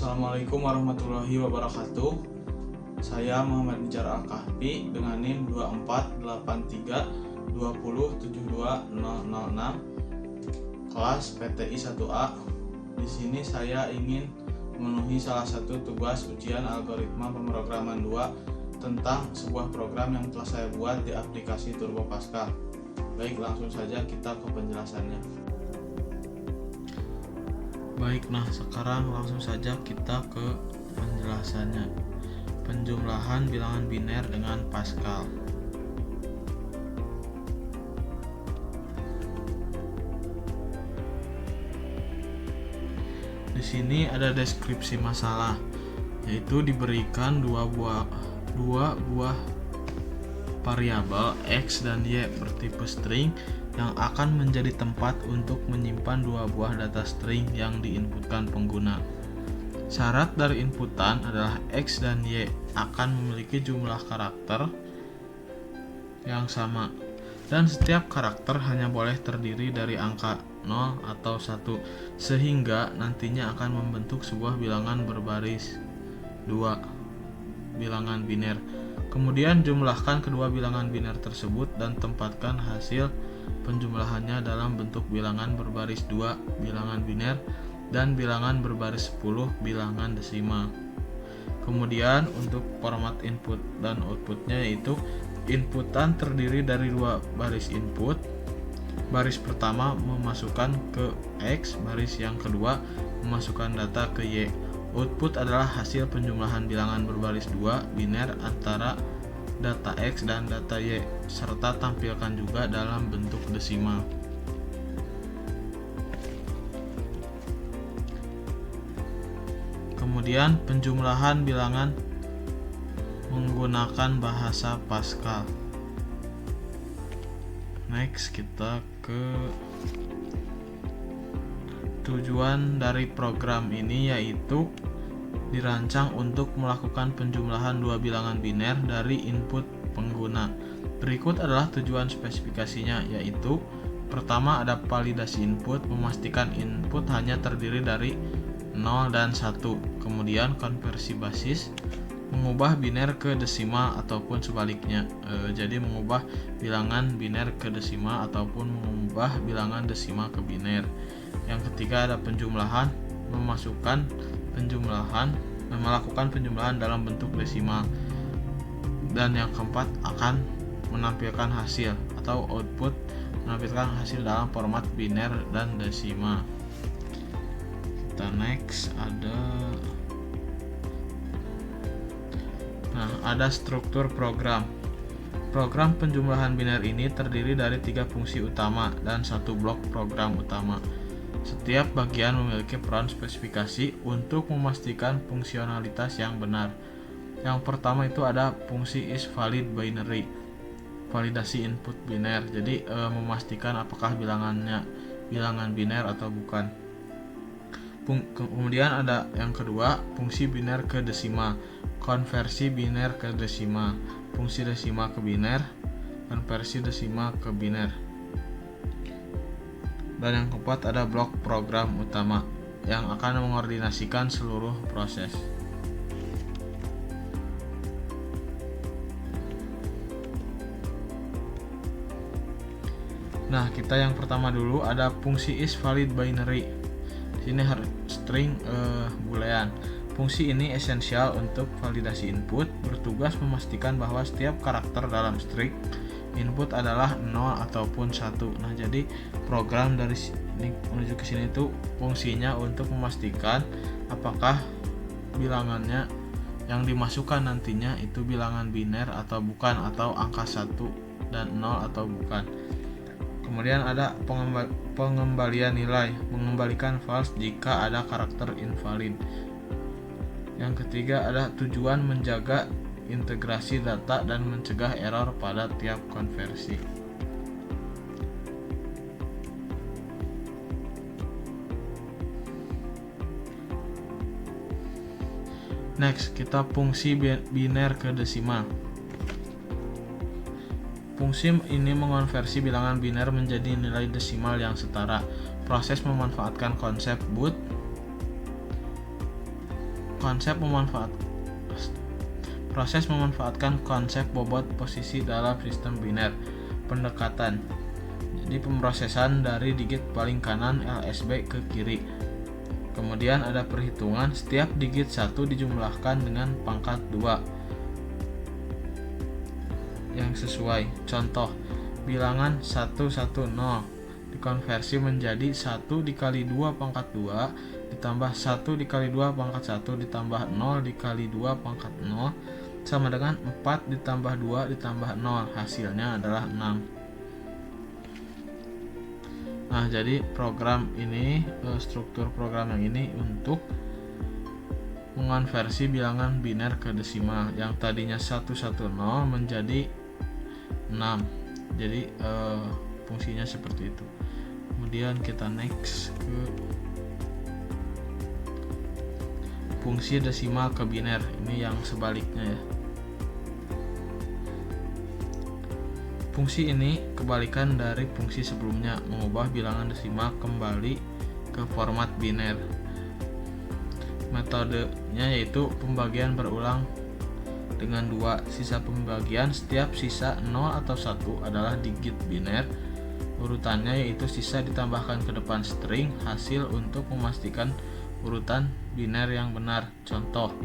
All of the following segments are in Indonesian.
Assalamualaikum warahmatullahi wabarakatuh. Saya Muhammad Nijar Al-Kahfi dengan NIM 248320720006 kelas PTI 1A. Di sini saya ingin memenuhi salah satu tugas ujian algoritma pemrograman 2 tentang sebuah program yang telah saya buat di aplikasi Turbo Pascal. Baik, langsung saja kita ke penjelasannya. Baik, sekarang langsung saja kita ke penjelasannya. Penjumlahan bilangan biner dengan Pascal. Di sini ada deskripsi masalah, yaitu diberikan dua buah variabel X dan Y bertipe string yang akan menjadi tempat untuk menyimpan dua buah data string yang diinputkan pengguna. Syarat dari inputan adalah X dan Y akan memiliki jumlah karakter yang sama, dan setiap karakter hanya boleh terdiri dari angka 0 atau 1, sehingga nantinya akan membentuk sebuah bilangan berbaris 2, bilangan biner. Kemudian jumlahkan kedua bilangan biner tersebut dan tempatkan hasil penjumlahannya dalam bentuk bilangan berbaris 2, bilangan biner, dan bilangan berbaris 10, bilangan desimal. Kemudian untuk format input dan outputnya, yaitu inputan terdiri dari dua baris input. Baris pertama memasukkan ke X, baris yang kedua memasukkan data ke Y. Output adalah hasil penjumlahan bilangan berbaris 2 biner antara data X dan data Y, serta tampilkan juga dalam bentuk desimal. Kemudian penjumlahan bilangan menggunakan bahasa Pascal. Next, kita ke tujuan dari program ini, yaitu dirancang untuk melakukan penjumlahan dua bilangan biner dari input pengguna. Berikut adalah tujuan spesifikasinya, yaitu pertama ada validasi input, memastikan input hanya terdiri dari 0 dan 1. Kemudian konversi basis, mengubah biner ke desimal ataupun sebaliknya. Jadi mengubah bilangan biner ke desimal ataupun mengubah bilangan desimal ke biner. Yang ketiga ada penjumlahan, melakukan penjumlahan dalam bentuk desimal. Dan yang keempat akan menampilkan hasil atau output, menampilkan hasil dalam format biner dan desimal. Kita next, ada struktur program. Program penjumlahan biner ini terdiri dari 3 fungsi utama dan 1 blok program utama. Setiap bagian memiliki peran spesifikasi untuk memastikan fungsionalitas yang benar. Yang pertama itu ada fungsi isValidBinary, validasi input biner. Jadi memastikan apakah bilangannya bilangan biner atau bukan. Kemudian ada yang kedua, fungsi biner ke desimal, konversi biner ke desimal, fungsi desimal ke biner, konversi desimal ke biner. Dan yang keempat ada blok program utama yang akan mengordinasikan seluruh proses. Kita yang pertama dulu ada fungsi isValidBinary. Ini harus string boolean. Fungsi ini esensial untuk validasi input, bertugas memastikan bahwa setiap karakter dalam string input adalah 0 ataupun 1. Jadi program dari sini menuju ke sini itu fungsinya untuk memastikan apakah bilangannya yang dimasukkan nantinya itu bilangan biner atau bukan, atau angka 1 dan 0 atau bukan. Kemudian ada pengembalian nilai, mengembalikan false jika ada karakter invalid. Yang ketiga ada tujuan menjaga integrasi data dan mencegah error pada tiap konversi. Next, kita fungsi biner ke desimal. Fungsi ini mengonversi bilangan biner menjadi nilai desimal yang setara. Proses memanfaatkan konsep boot Proses memanfaatkan konsep bobot posisi dalam sistem biner. Pendekatan. Jadi pemrosesan dari digit paling kanan LSB ke kiri. Kemudian ada perhitungan, setiap digit 1 dijumlahkan dengan pangkat 2 yang sesuai. Contoh, bilangan 110 dikonversi menjadi 1 dikali 2 pangkat 2 ditambah 1 dikali 2 pangkat 1 ditambah 0 dikali 2 pangkat 0 sama dengan 4 ditambah 2 ditambah 0. Hasilnya adalah 6. Nah, jadi program ini, struktur program yang ini untuk mengonversi bilangan biner ke desimal yang tadinya 110 menjadi 6. Jadi fungsinya seperti itu. Kemudian kita next ke fungsi desimal ke biner. Ini yang sebaliknya ya. Fungsi ini kebalikan dari fungsi sebelumnya, mengubah bilangan desimal kembali ke format biner. Metodenya yaitu pembagian berulang dengan 2 sisa pembagian. Setiap sisa 0 atau 1 adalah digit biner. Urutannya yaitu sisa ditambahkan ke depan string hasil untuk memastikan urutan biner yang benar. Contoh,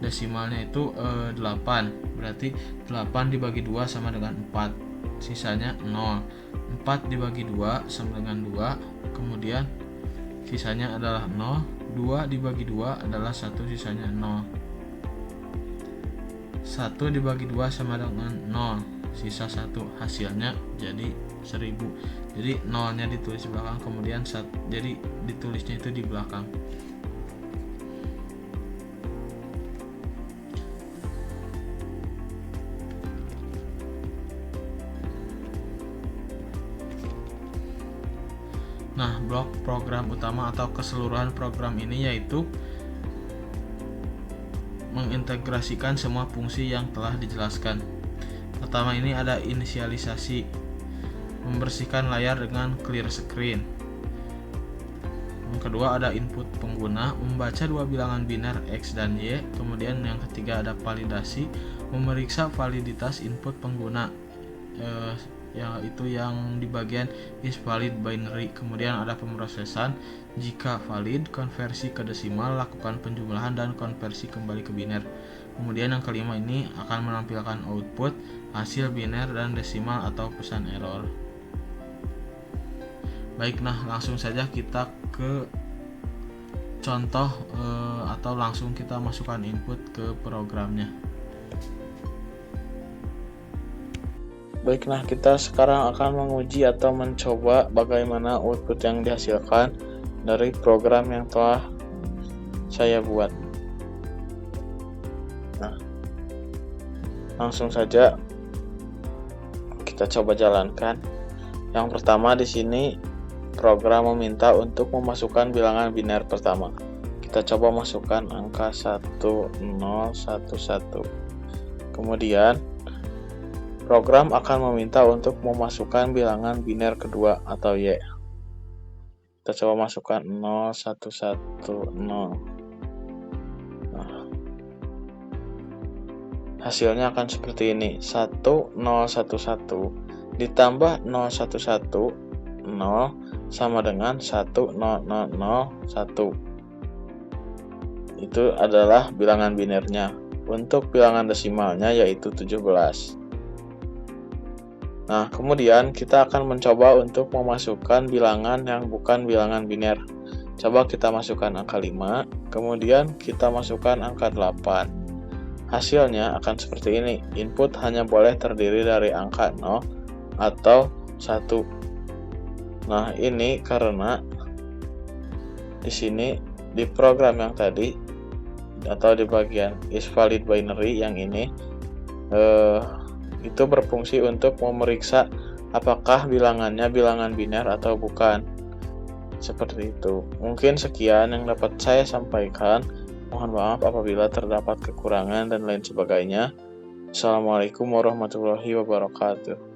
desimalnya itu 8, berarti 8 dibagi 2 sama dengan 4, sisanya 0. 4 dibagi 2 sama dengan 2, kemudian sisanya adalah 0. 2 dibagi 2 adalah 1, sisanya 0. 1 dibagi 2 sama dengan 0, sisa 1, hasilnya jadi 1000. Jadi 0-nya ditulis di belakang, kemudian jadi ditulisnya itu di belakang. Nah, blok program utama atau keseluruhan program ini yaitu mengintegrasikan semua fungsi yang telah dijelaskan. Pertama ini ada inisialisasi, membersihkan layar dengan clear screen. Yang kedua ada input pengguna, membaca 2 bilangan biner X dan Y. Kemudian yang ketiga ada validasi, memeriksa validitas input pengguna, yaitu yang di bagian is valid binary. Kemudian ada pemrosesan, jika valid konversi ke desimal, lakukan penjumlahan dan konversi kembali ke biner. Kemudian yang kelima ini akan menampilkan output hasil biner dan desimal atau pesan error. Baik, nah langsung saja kita ke contoh atau langsung kita masukkan input ke programnya. Baik, nah kita sekarang akan menguji atau mencoba bagaimana output yang dihasilkan dari program yang telah saya buat. Nah, langsung saja kita coba jalankan. Yang pertama di sini program meminta untuk memasukkan bilangan biner pertama. Kita coba masukkan angka 1011. Kemudian program akan meminta untuk memasukkan bilangan biner kedua atau Y. Kita coba masukkan 0110. Nah, hasilnya akan seperti ini. 1011 ditambah 0110 sama dengan 10001. Itu adalah bilangan binernya. Untuk bilangan desimalnya yaitu 17. Nah, kemudian kita akan mencoba untuk memasukkan bilangan yang bukan bilangan biner. Coba kita masukkan angka 5, kemudian kita masukkan angka 8. Hasilnya akan seperti ini. Input hanya boleh terdiri dari angka 0 atau 1. Nah, ini karena di sini di program yang tadi atau di bagian is valid binary yang ini itu berfungsi untuk memeriksa apakah bilangannya bilangan biner atau bukan. Seperti itu. Mungkin sekian yang dapat saya sampaikan. Mohon maaf apabila terdapat kekurangan dan lain sebagainya. Assalamualaikum warahmatullahi wabarakatuh.